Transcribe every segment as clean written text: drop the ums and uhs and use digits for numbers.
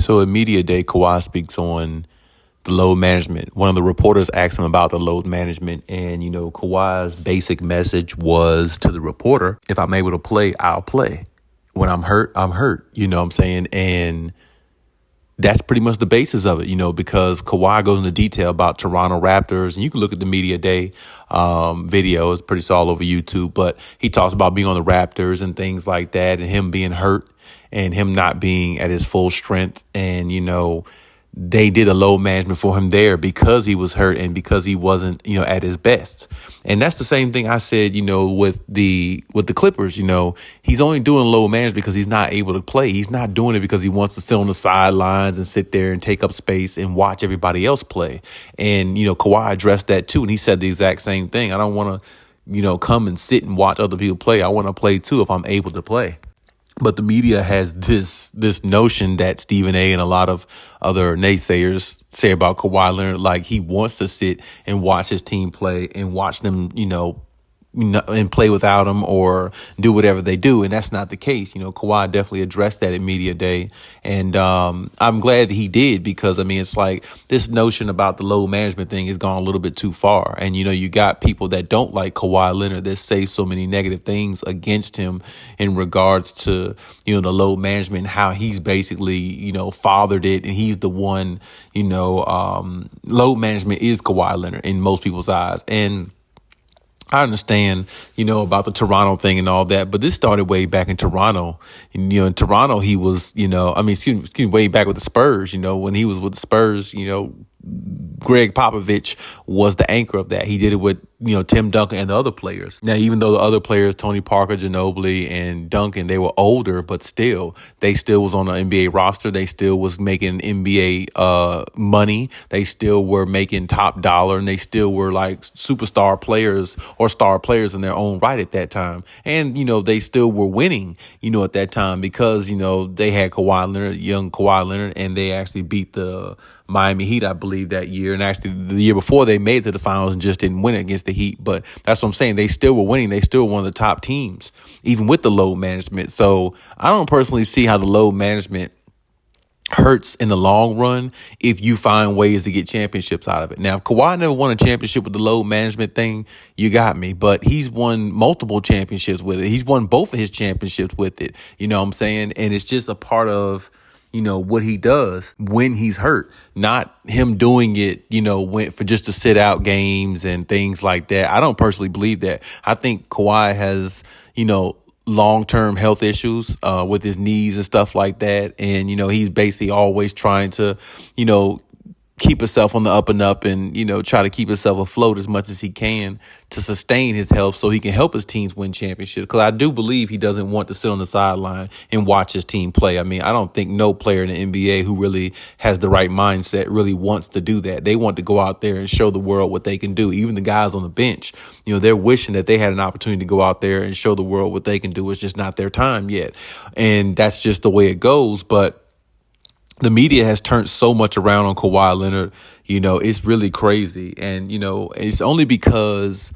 So at media day, Kawhi speaks on the load management. One of the reporters asked him about the load management, and Kawhi's basic message was to the reporter: if I'm able to play, I'll play. When I'm hurt, I'm hurt. You know what I'm saying? And that's pretty much the basis of it, because Kawhi goes into detail about Toronto Raptors, and you can look at the media day video. It's pretty all over YouTube, but he talks about being on the Raptors and things like that, and him being hurt and him not being at his full strength. And, they did a load management for him there because he was hurt and because he wasn't, at his best. And that's the same thing I said, with the Clippers. He's only doing load management because he's not able to play. He's not doing it because he wants to sit on the sidelines and sit there and take up space and watch everybody else play. And, Kawhi addressed that too. And he said the exact same thing. I don't want to, come and sit and watch other people play. I want to play too if I'm able to play. But the media has this notion that Stephen A. and a lot of other naysayers say about Kawhi Leonard, like he wants to sit and watch his team play and watch them, and play without him or do whatever they do. And that's not the case. Kawhi definitely addressed that at media day. And I'm glad that he did, because, it's like this notion about the load management thing has gone a little bit too far. And, you got people that don't like Kawhi Leonard that say so many negative things against him in regards to, the load management, how he's basically, fathered it. And he's the one, load management is Kawhi Leonard in most people's eyes. And I understand, about the Toronto thing and all that, but this started way back in Toronto. In Toronto, he was, excuse me, way back with the Spurs, when he was with the Spurs, Greg Popovich was the anchor of that. He did it with, Tim Duncan and the other players. Now, even though the other players, Tony Parker, Ginobili, and Duncan, they were older, but still, they still was on the NBA roster. They still was making NBA money. They still were making top dollar, and they still were like superstar players or star players in their own right at that time. And, they still were winning, at that time, because, they had Kawhi Leonard, young Kawhi Leonard, and they actually beat the Miami Heat, I believe, that year. And actually the year before, they made it to the finals and just didn't win it against the Heat. But that's what I'm saying. They still were winning. They still were one of the top teams, even with the load management. So I don't personally see how the load management hurts in the long run if you find ways to get championships out of it. Now, if Kawhi never won a championship with the load management thing, you got me. But he's won multiple championships with it. He's won both of his championships with it. You know what I'm saying? And it's just a part of what he does when he's hurt, not him doing it, for just to sit out games and things like that. I don't personally believe that. I think Kawhi has, long-term health issues with his knees and stuff like that. And, he's basically always trying to, keep himself on the up and up and, try to keep himself afloat as much as he can to sustain his health so he can help his teams win championships. Because I do believe he doesn't want to sit on the sideline and watch his team play. I don't think no player in the NBA who really has the right mindset really wants to do that. They want to go out there and show the world what they can do. Even the guys on the bench, they're wishing that they had an opportunity to go out there and show the world what they can do. It's just not their time yet. And that's just the way it goes. But the media has turned so much around on Kawhi Leonard, it's really crazy. And, it's only because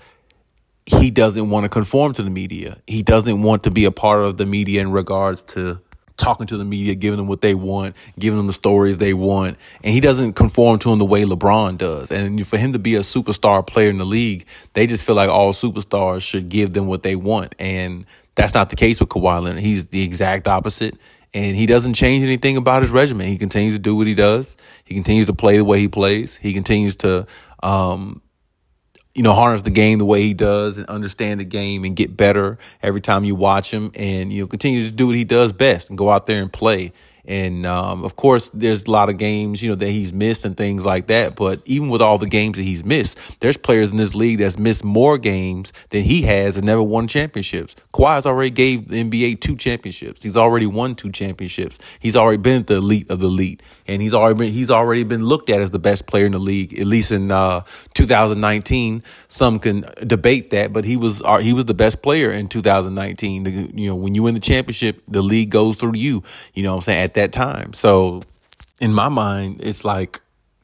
he doesn't want to conform to the media. He doesn't want to be a part of the media in regards to talking to the media, giving them what they want, giving them the stories they want. And he doesn't conform to them the way LeBron does. And for him to be a superstar player in the league, they just feel like all superstars should give them what they want. And that's not the case with Kawhi Leonard. He's the exact opposite. And he doesn't change anything about his regimen. He continues to do what he does. He continues to play the way he plays. He continues to, harness the game the way he does and understand the game and get better every time you watch him, and, continue to do what he does best and go out there and play. And, of course, there's a lot of games, that he's missed and things like that. But even with all the games that he's missed, there's players in this league that's missed more games than he has and never won championships. Kawhi's already gave the NBA 2 championships. He's already won 2 championships. He's already been at the elite of the elite. And he's already been looked at as the best player in the league, at least in 2019. Some can debate that, but he was the best player in 2019. When you win the championship, the league goes through you. At that time. So in my mind, it's like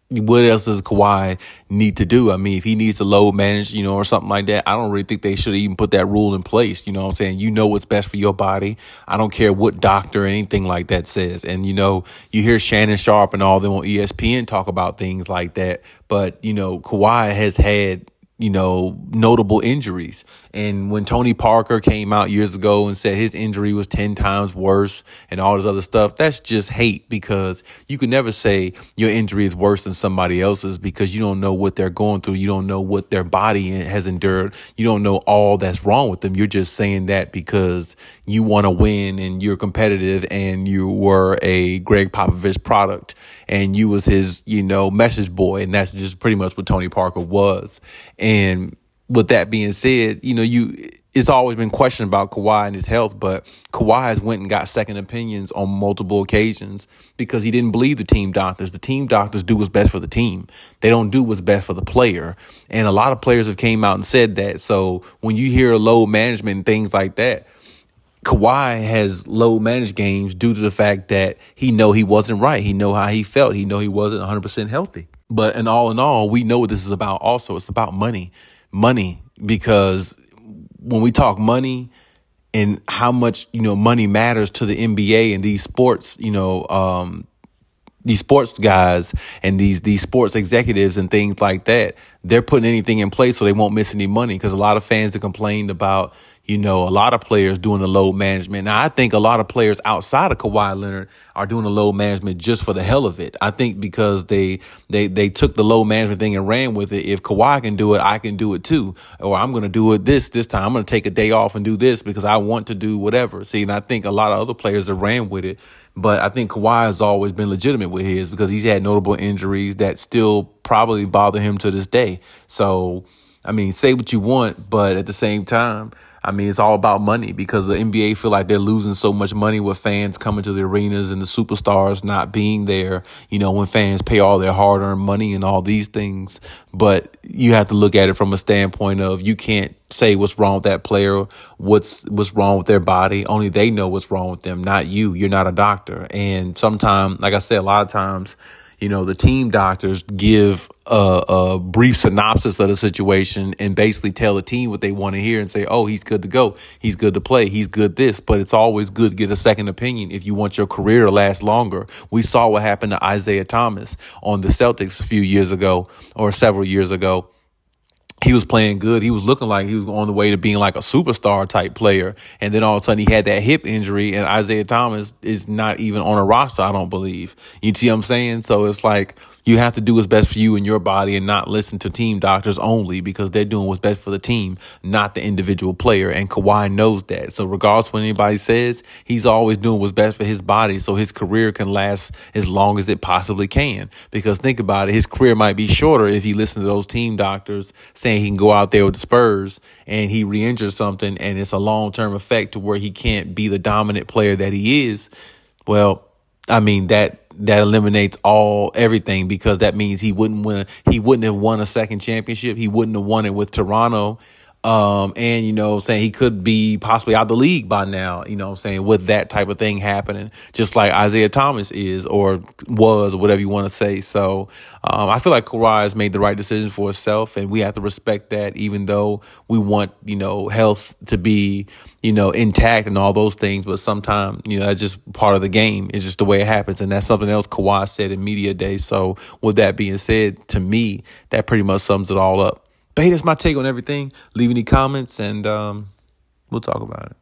what else does Kawhi need to do? I mean, if he needs to load manage, or something like that, I don't really think they should even put that rule in place. You know what I'm saying? You know what's best for your body. I don't care what doctor or anything like that says. And, you hear Shannon Sharp and all them on ESPN talk about things like that. But, Kawhi has had notable injuries. And when Tony Parker came out years ago and said his injury was 10 times worse and all this other stuff, that's just hate, because you can never say your injury is worse than somebody else's, because you don't know what they're going through. You don't know what their body has endured. You don't know all that's wrong with them. You're just saying that because you want to win and you're competitive and you were a Greg Popovich product and you was his, message boy. And that's just pretty much what Tony Parker was. And with that being said, it's always been questioned about Kawhi and his health, but Kawhi has went and got second opinions on multiple occasions because he didn't believe the team doctors. The team doctors do what's best for the team. They don't do what's best for the player. And a lot of players have came out and said that. So when you hear load management and things like that, Kawhi has low managed games due to the fact that he wasn't right. He know how he felt. He know he wasn't 100% healthy. But in all, we know what this is about also. It's about money, because when we talk money and how much, money matters to the NBA and these sports, these sports guys and these sports executives and things like that, they're putting anything in place so they won't miss any money, because a lot of fans have complained about, a lot of players doing the load management. Now, I think a lot of players outside of Kawhi Leonard are doing the load management just for the hell of it. I think because they took the load management thing and ran with it. If Kawhi can do it, I can do it too. Or I'm going to do it this time. I'm going to take a day off and do this because I want to do whatever. See, and I think a lot of other players have ran with it. But I think Kawhi has always been legitimate with his, because he's had notable injuries that still probably bother him to this day. So, I mean, say what you want, but at the same time, I mean, it's all about money, because the NBA feel like they're losing so much money with fans coming to the arenas and the superstars not being there, when fans pay all their hard-earned money and all these things. But you have to look at it from a standpoint of, you can't say what's wrong with that player, what's wrong with their body. Only they know what's wrong with them, not you. You're not a doctor. And sometimes, like I said, a lot of times, the team doctors give a brief synopsis of the situation and basically tell the team what they want to hear and say, oh, he's good to go. He's good to play. He's good this. But it's always good to get a second opinion if you want your career to last longer. We saw what happened to Isaiah Thomas on the Celtics a few years ago, or several years ago. He was playing good. He was looking like he was on the way to being like a superstar type player. And then all of a sudden he had that hip injury, and Isaiah Thomas is not even on a roster, I don't believe. You see what I'm saying? So it's like, you have to do what's best for you and your body and not listen to team doctors only, because they're doing what's best for the team, not the individual player. And Kawhi knows that. So regardless of what anybody says, he's always doing what's best for his body so his career can last as long as it possibly can. Because think about it, his career might be shorter if he listens to those team doctors saying he can go out there with the Spurs and he re-injures something and it's a long-term effect to where he can't be the dominant player that he is. Well, I mean, that eliminates everything, because that means he wouldn't have won a second championship. He wouldn't have won it with Toronto. And, saying he could be possibly out the league by now, with that type of thing happening, just like Isaiah Thomas is or was, or whatever you want to say. So I feel like Kawhi has made the right decision for himself, and we have to respect that, even though we want, health to be, intact and all those things. But sometimes, that's just part of the game. It's just the way it happens. And that's something else Kawhi said in media day. So with that being said, to me, that pretty much sums it all up. But hey, that's my take on everything. Leave any comments and we'll talk about it.